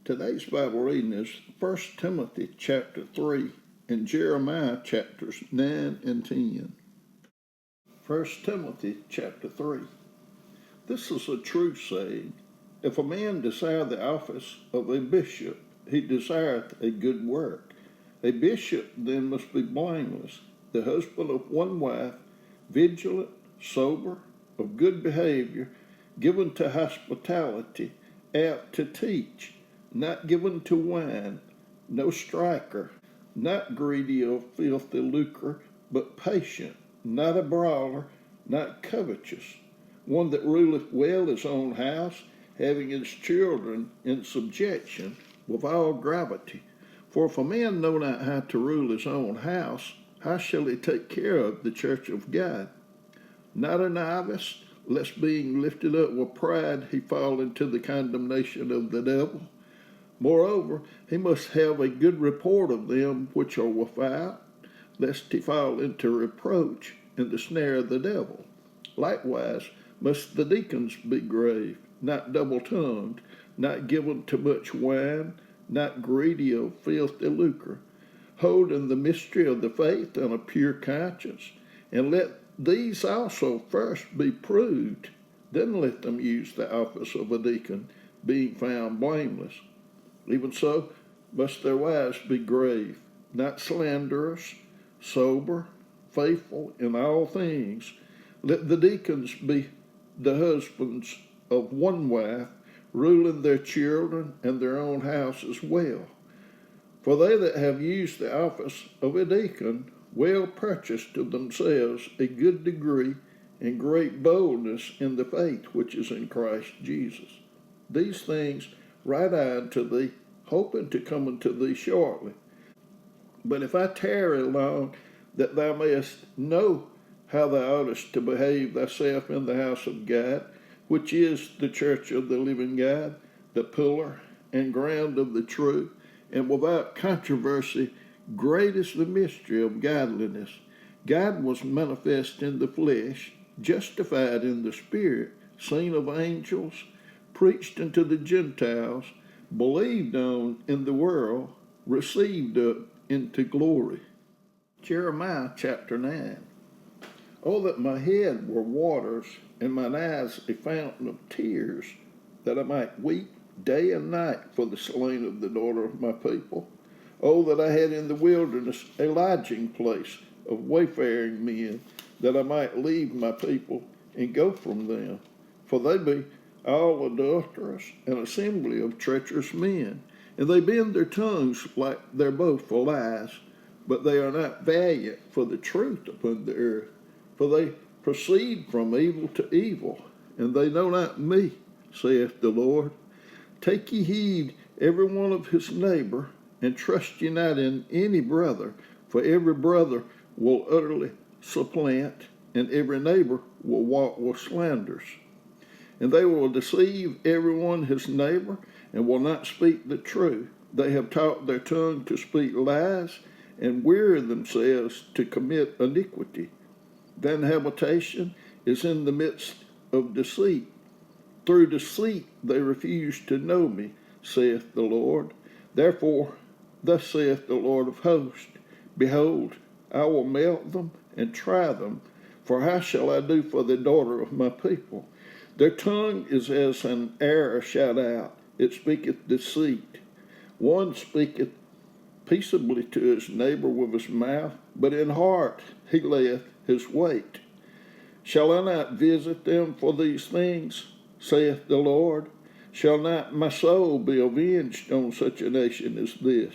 Today's Bible reading is 1 Timothy chapter 3 and Jeremiah chapters 9 and 10. 1 Timothy chapter 3. This is a true saying. If a man desire the office of a bishop, he desireth a good work. A bishop then must be blameless, the husband of one wife, vigilant, sober, of good behavior, given to hospitality, apt to teach, not given to wine, no striker, not greedy of filthy lucre, but patient, not a brawler, not covetous, one that ruleth well his own house, having his children in subjection with all gravity. For if a man know not how to rule his own house, how shall he take care of the church of God? Not a novice, lest being lifted up with pride he fall into the condemnation of the devil. Moreover, he must have a good report of them which are without, lest he fall into reproach in the snare of the devil. Likewise must the deacons be grave, not double-tongued, not given to much wine, not greedy of filthy lucre, holding the mystery of the faith and a pure conscience, and let these also first be proved, then let them use the office of a deacon, being found blameless. Even so must their wives be grave, not slanderous, sober, faithful in all things. Let the deacons be the husbands of one wife, ruling their children and their own house as well. For they that have used the office of a deacon well purchase to themselves a good degree and great boldness in the faith which is in Christ Jesus. These things write I unto thee, hoping to come unto thee shortly. But if I tarry long, that thou mayest know how thou oughtest to behave thyself in the house of God, which is the church of the living God, the pillar and ground of the truth, and without controversy, great is the mystery of godliness. God was manifest in the flesh, justified in the spirit, seen of angels, preached unto the Gentiles, believed on in the world, received up into glory. Jeremiah chapter 9. Oh, that my head were waters, and mine eyes a fountain of tears, that I might weep day and night for the slain of the daughter of my people. Oh, that I had in the wilderness a lodging place of wayfaring men, that I might leave my people and go from them. For they be all adulterous, an assembly of treacherous men, and they bend their tongues like their bow for lies, but they are not valiant for the truth upon the earth. For they proceed from evil to evil, and they know not me, saith the Lord. Take ye heed every one of his neighbor, and trust ye not in any brother, for every brother will utterly supplant, and every neighbor will walk with slanders. And they will deceive every one his neighbor, and will not speak the truth. They have taught their tongue to speak lies, and weary themselves to commit iniquity. Thine habitation is in the midst of deceit. Through deceit they refuse to know me, saith the Lord. Therefore, thus saith the Lord of hosts, Behold, I will melt them and try them, for how shall I do for the daughter of my people? Their tongue is as an arrow shot out, it speaketh deceit. One speaketh peaceably to his neighbor with his mouth, but in heart he layeth his weight. Shall I not visit them for these things, saith the Lord? Shall not my soul be avenged on such a nation as this?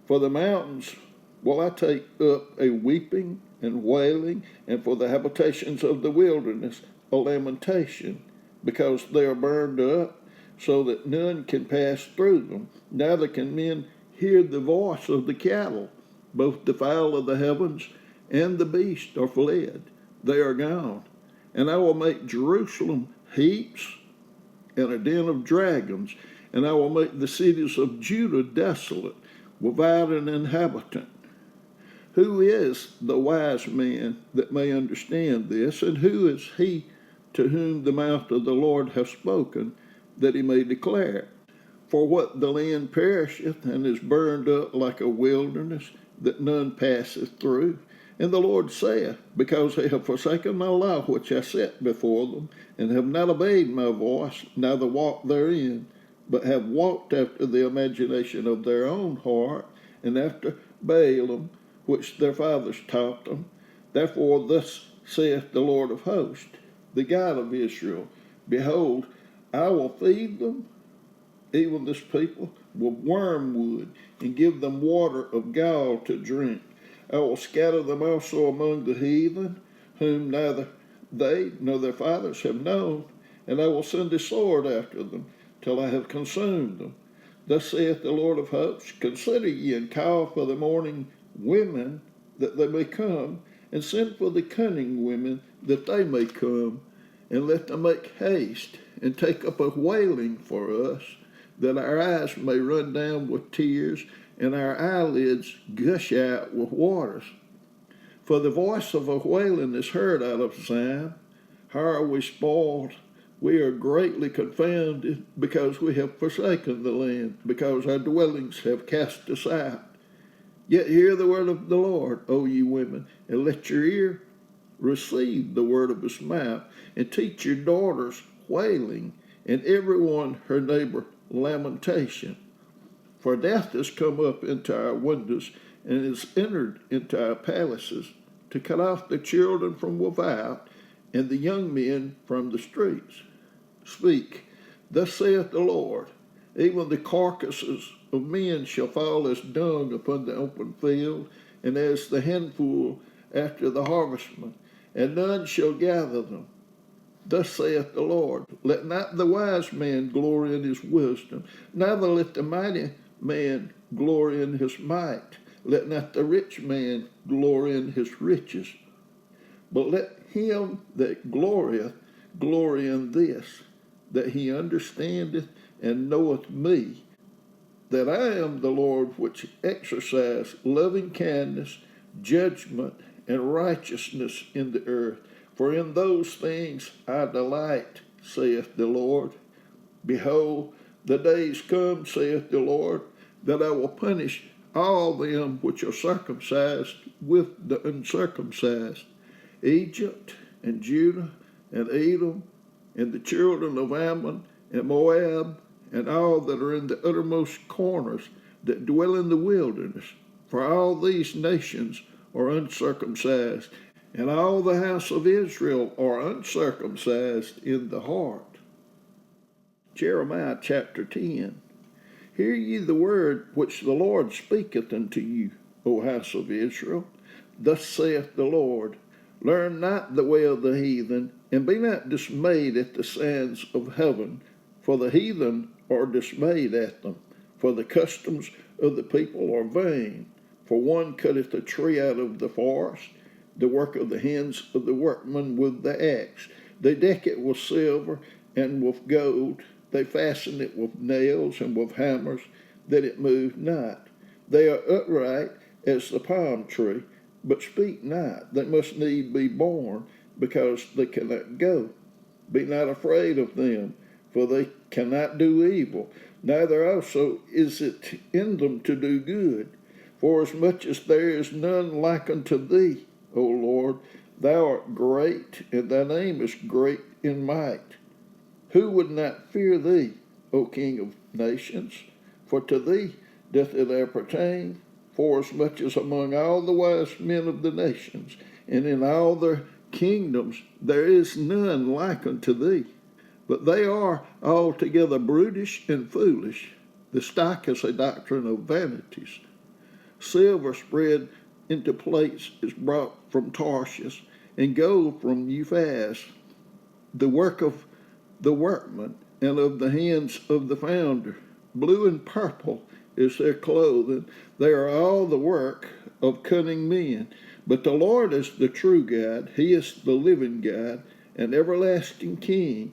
For the mountains will I take up a weeping and wailing, and for the habitations of the wilderness a lamentation, because they are burned up, so that none can pass through them. Neither can men hear the voice of the cattle. Both the fowl of the heavens and the beast are fled. They are gone. And I will make Jerusalem heaps and a den of dragons, and I will make the cities of Judah desolate, without an inhabitant. Who is the wise man that may understand this, and who is he to whom the mouth of the Lord hath spoken, that he may declare it? For what the land perisheth, and is burned up like a wilderness, that none passeth through. And the Lord saith, because they have forsaken my law which I set before them, and have not obeyed my voice, neither walked therein, but have walked after the imagination of their own heart, and after Baalim, which their fathers taught them. Therefore thus saith the Lord of hosts, the God of Israel, behold, I will feed them, even this people, with wormwood, and give them water of gall to drink. I will scatter them also among the heathen, whom neither they nor their fathers have known, and I will send a sword after them, till I have consumed them. Thus saith the Lord of hosts, consider ye, and call for the mourning women, that they may come, and send for the cunning women, that they may come, and let them make haste, and take up a wailing for us, that our eyes may run down with tears, and our eyelids gush out with waters. For the voice of a wailing is heard out of Zion. How are we spoiled? We are greatly confounded, because we have forsaken the land, because our dwellings have cast us out. Yet hear the word of the Lord, O ye women, and let your ear receive the word of his mouth, and teach your daughters wailing, and every one her neighbor lamentation. For death has come up into our windows, and is entered into our palaces, to cut off the children from without, and the young men from the streets. Speak, thus saith the Lord, even the carcasses of men shall fall as dung upon the open field, and as the handful after the harvestman, and none shall gather them. Thus saith the Lord, let not the wise man glory in his wisdom, neither let the mighty man glory in his might. Let not the rich man glory in his riches. But let him that glorieth glory in this, that he understandeth and knoweth me, that I am the Lord which exercise loving kindness, judgment, and righteousness in the earth. For in those things I delight, saith the Lord. Behold, the days come, saith the Lord, that I will punish all them which are circumcised with the uncircumcised, Egypt and Judah and Edom and the children of Ammon and Moab and all that are in the uttermost corners that dwell in the wilderness. For all these nations are uncircumcised, and all the house of Israel are uncircumcised in the heart. Jeremiah chapter 10. Hear ye the word which the Lord speaketh unto you, O house of Israel. Thus saith the Lord, learn not the way of the heathen, and be not dismayed at the signs of heaven, for the heathen are dismayed at them, for the customs of the people are vain. For one cutteth a tree out of the forest, the work of the hands of the workman with the axe. They deck it with silver and with gold. They fasten it with nails and with hammers, that it move not. They are upright as the palm tree, but speak not. They must need be born, because they cannot go. Be not afraid of them, for they cannot do evil, neither also is it in them to do good. Forasmuch as there is none like unto thee, O Lord, thou art great, and thy name is great in might. Who would not fear thee, O King of nations? For to thee doth it appertain, forasmuch as among all the wise men of the nations, and in all their kingdoms, there is none like unto thee. But they are altogether brutish and foolish. The stock is a doctrine of vanities. Silver spread into plates is brought from Tarshish, and gold from Uphaz, the work of the workman, and of the hands of the founder. Blue and purple is their clothing. They are all the work of cunning men. But the Lord is the true God. He is the living God, and everlasting King.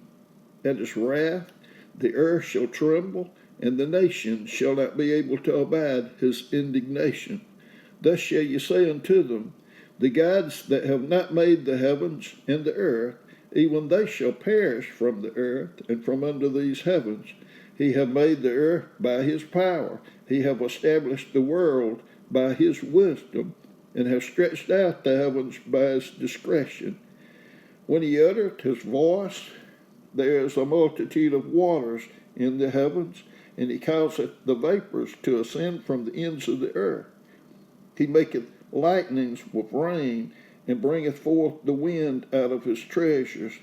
At his wrath the earth shall tremble, and the nations shall not be able to abide his indignation. Thus shall ye say unto them, the gods that have not made the heavens and the earth, even they shall perish from the earth and from under these heavens, He hath made the earth by his power. He hath established the world by his wisdom, and hath stretched out the heavens by his discretion. When he uttereth his voice, there is a multitude of waters in the heavens, and he causeth the vapors to ascend from the ends of the earth. He maketh lightnings with rain, and bringeth forth the wind out of his treasures.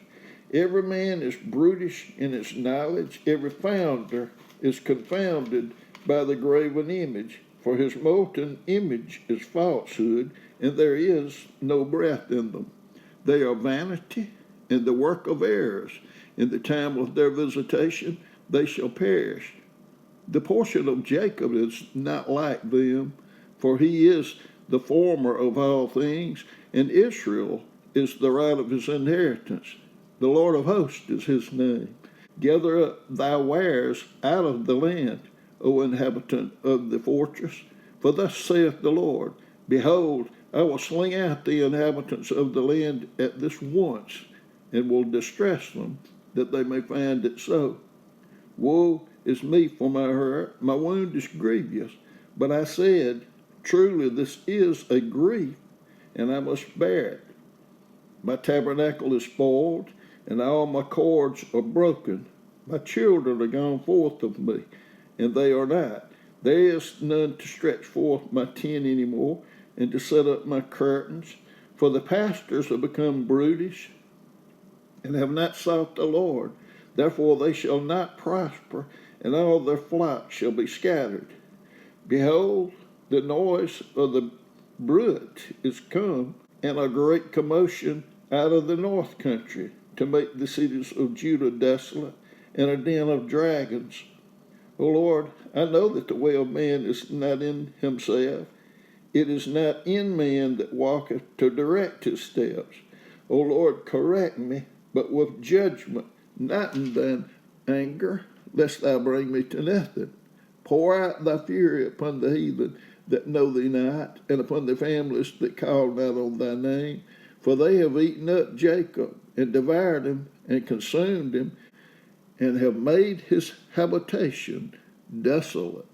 Every man is brutish in his knowledge. Every founder is confounded by the graven image. For his molten image is falsehood, and there is no breath in them. They are vanity and the work of errors. In the time of their visitation they shall perish. The portion of Jacob is not like them, for he is the former of all things, and Israel is the right of his inheritance. The Lord of hosts is his name. Gather up thy wares out of the land, O inhabitant of the fortress. For thus saith the Lord, Behold, I will sling out the inhabitants of the land at this once, and will distress them, that they may find it so. Woe is me for my hurt, my wound is grievous. But I said, Truly this is a grief, and I must bear it. My tabernacle is spoiled, and all my cords are broken. My children are gone forth of me, and they are not. There is none to stretch forth my tent any more, and to set up my curtains. For the pastors have become brutish, and have not sought the Lord. Therefore they shall not prosper, and all their flocks shall be scattered. Behold, the noise of the bruit is come, and a great commotion out of the north country, to make the cities of Judah desolate, and a den of dragons. O Lord, I know that the way of man is not in himself. It is not in man that walketh to direct his steps. O Lord, correct me, but with judgment, not in thine anger, lest thou bring me to nothing. Pour out thy fury upon the heathen that know thee not, and upon the families that call not on thy name. For they have eaten up Jacob, and devoured him, and consumed him, and have made his habitation desolate.